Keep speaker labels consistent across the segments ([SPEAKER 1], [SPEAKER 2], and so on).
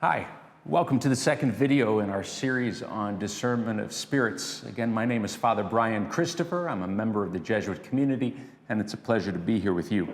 [SPEAKER 1] Hi, welcome to the second video in our series on discernment of spirits. Again, my name is Father Brian Christopher. I'm a member of the Jesuit community, and it's a pleasure to be here with you.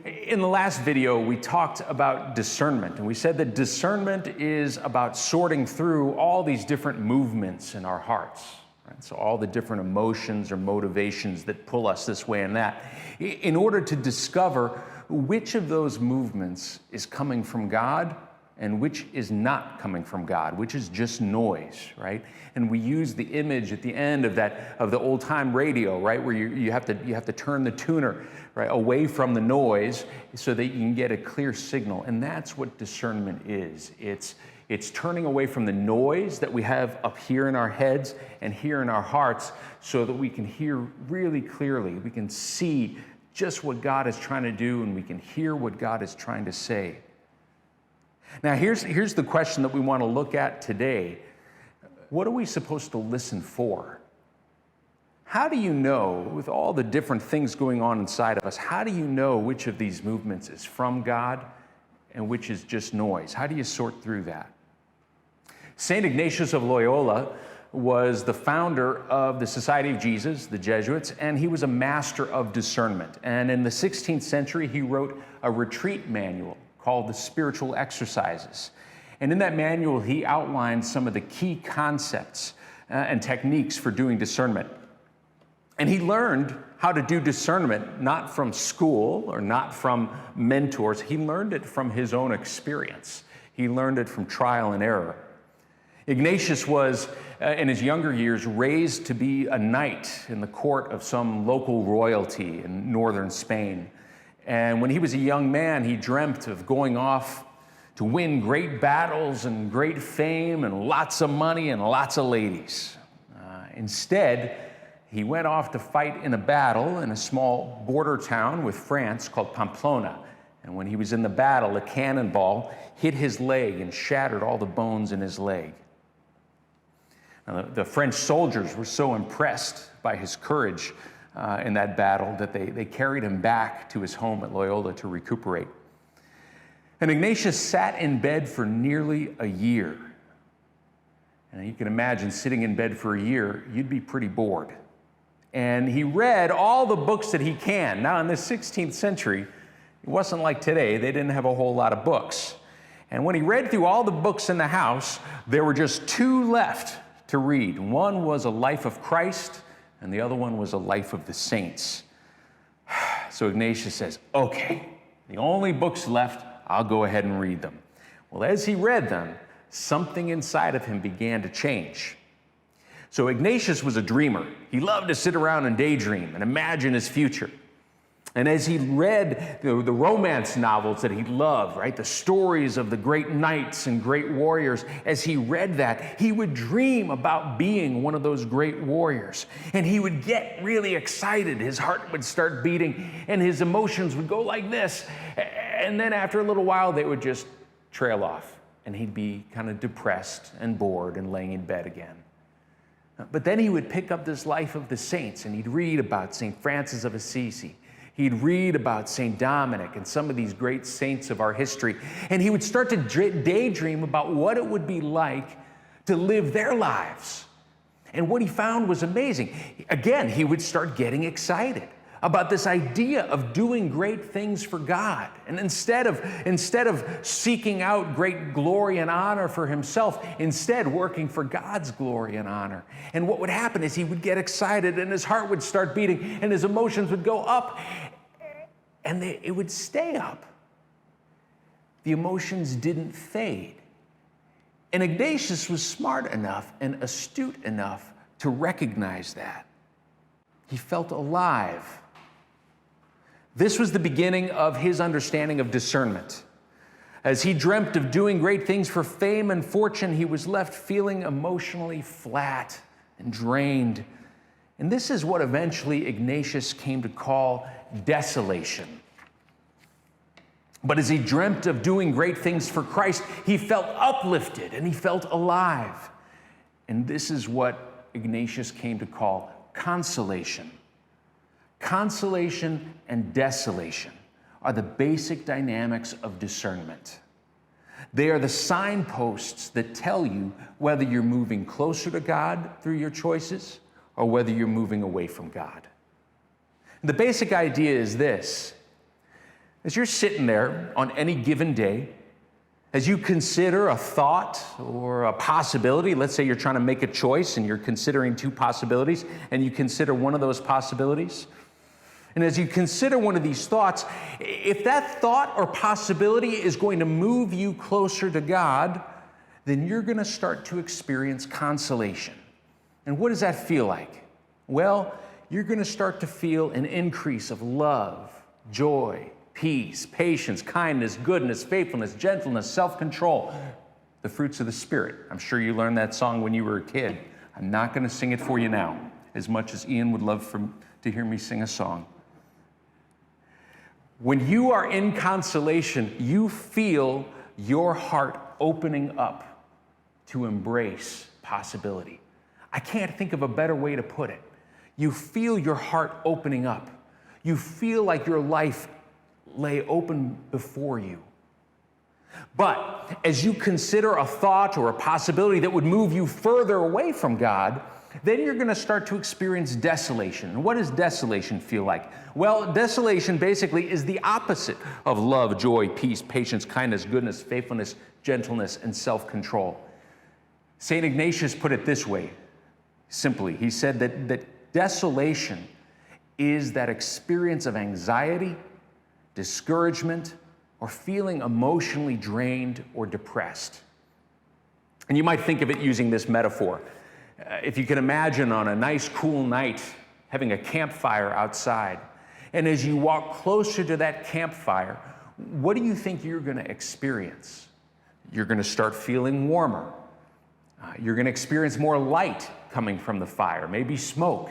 [SPEAKER 1] In the last video, we talked about discernment, and we said that discernment is about sorting through all these different movements in our hearts. Right? So all the different emotions or motivations that pull us this way and that, in order to discover which of those movements is coming from God and which is not coming from God, which is just noise, right? And we use the image at the end of the old-time radio, right, where you have to turn the tuner right away from the noise so that you can get a clear signal. And that's what discernment is. It's turning away from the noise that we have up here in our heads and here in our hearts so that we can hear really clearly. We can see just what God is trying to do, and we can hear what God is trying to say. Now, here's the question that we want to look at today. What are we supposed to listen for? How do you know, with all the different things going on inside of us, how do you know which of these movements is from God and which is just noise? How do you sort through that? St. Ignatius of Loyola was the founder of the Society of Jesus, the Jesuits, and he was a master of discernment. And in the 16th century, he wrote a retreat manual called the Spiritual Exercises. And in that manual, he outlined some of the key concepts and techniques for doing discernment. And he learned how to do discernment not from school or not from mentors. He learned it from his own experience. He learned it from trial and error. Ignatius was, in his younger years, raised to be a knight in the court of some local royalty in northern Spain. And when he was a young man, he dreamt of going off to win great battles and great fame and lots of money and lots of ladies. Instead, he went off to fight in a battle in a small border town with France called Pamplona. And when he was in the battle, a cannonball hit his leg and shattered all the bones in his leg. Now, the French soldiers were so impressed by his courage in that battle that they carried him back to his home at Loyola to recuperate. And Ignatius sat in bed for nearly a year. And you can imagine sitting in bed for a year, you'd be pretty bored. And he read all the books that he can. Now, in the 16th century, it wasn't like today. They didn't have a whole lot of books. And when he read through all the books in the house, there were just two left to read. One was A Life of Christ, and the other one was A Life of the Saints. So Ignatius says, okay, the only books left, I'll go ahead and read them. Well, as he read them, something inside of him began to change. So Ignatius was a dreamer. He loved to sit around and daydream and imagine his future. And as he read the romance novels that he loved, right, the stories of the great knights and great warriors, as he read that, he would dream about being one of those great warriors. And he would get really excited. His heart would start beating, and his emotions would go like this. And then after a little while, they would just trail off, and he'd be kind of depressed and bored and laying in bed again. But then he would pick up this Life of the Saints, and he'd read about St. Francis of Assisi. He'd read about St. Dominic and some of these great saints of our history. And he would start to daydream about what it would be like to live their lives. And what he found was amazing. Again, he would start getting excited about this idea of doing great things for God. And instead of seeking out great glory and honor for himself, instead working for God's glory and honor. And what would happen is he would get excited, and his heart would start beating, and his emotions would go up, and it would stay up. The emotions didn't fade. And Ignatius was smart enough and astute enough to recognize that. He felt alive. This was the beginning of his understanding of discernment. As he dreamt of doing great things for fame and fortune, he was left feeling emotionally flat and drained. And this is what eventually Ignatius came to call desolation. But as he dreamt of doing great things for Christ, he felt uplifted and he felt alive. And this is what Ignatius came to call consolation. Consolation and desolation are the basic dynamics of discernment. They are the signposts that tell you whether you're moving closer to God through your choices or whether you're moving away from God. The basic idea is this: as you're sitting there on any given day, as you consider a thought or a possibility, let's say you're trying to make a choice and you're considering two possibilities, and you consider one of those possibilities, and as you consider one of these thoughts, if that thought or possibility is going to move you closer to God, then you're going to start to experience consolation. And what does that feel like? Well, you're going to start to feel an increase of love, joy, peace, patience, kindness, goodness, faithfulness, gentleness, self-control, the fruits of the Spirit. I'm sure you learned that song when you were a kid. I'm not going to sing it for you now, as much as Ian would love to hear me sing a song. When you are in consolation, you feel your heart opening up to embrace possibility. I can't think of a better way to put it. You feel your heart opening up. You feel like your life lay open before you. But as you consider a thought or a possibility that would move you further away from God, then you're going to start to experience desolation. And what does desolation feel like? Well, desolation basically is the opposite of love, joy, peace, patience, kindness, goodness, faithfulness, gentleness, and self-control. St. Ignatius put it this way, simply. He said that desolation is that experience of anxiety, discouragement, or feeling emotionally drained or depressed. And you might think of it using this metaphor. If you can imagine on a nice, cool night, having a campfire outside, and as you walk closer to that campfire, what do you think you're going to experience? You're going to start feeling warmer. You're going to experience more light coming from the fire, maybe smoke.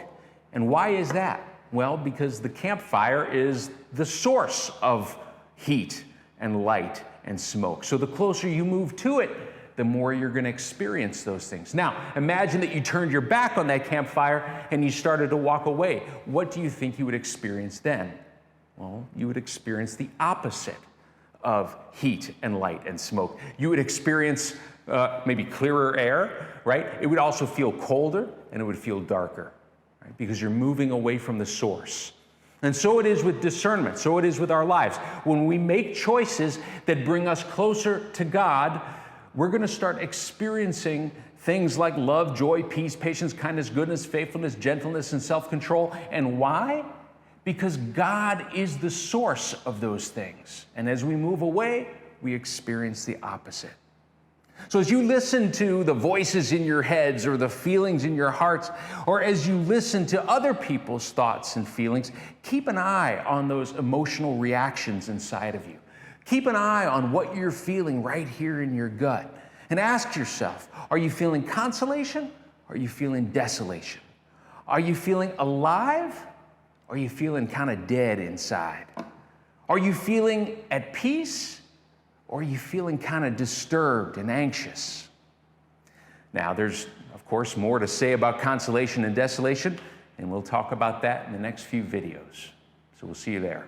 [SPEAKER 1] And why is that? Well, because the campfire is the source of heat and light and smoke. So the closer you move to it, the more you're going to experience those things. Now, imagine that you turned your back on that campfire and you started to walk away. What do you think you would experience then? Well, you would experience the opposite of heat and light and smoke. You would experience maybe clearer air, right? It would also feel colder and it would feel darker, right? Because you're moving away from the source. And so it is with discernment. So it is with our lives. When we make choices that bring us closer to God, we're going to start experiencing things like love, joy, peace, patience, kindness, goodness, faithfulness, gentleness, and self-control. And why? Because God is the source of those things. And as we move away, we experience the opposite. So as you listen to the voices in your heads or the feelings in your hearts, or as you listen to other people's thoughts and feelings, keep an eye on those emotional reactions inside of you. Keep an eye on what you're feeling right here in your gut. And ask yourself, are you feeling consolation? Or are you feeling desolation? Are you feeling alive? Or are you feeling kind of dead inside? Are you feeling at peace? Or are you feeling kind of disturbed and anxious? Now, there's, of course, more to say about consolation and desolation, and we'll talk about that in the next few videos. So we'll see you there.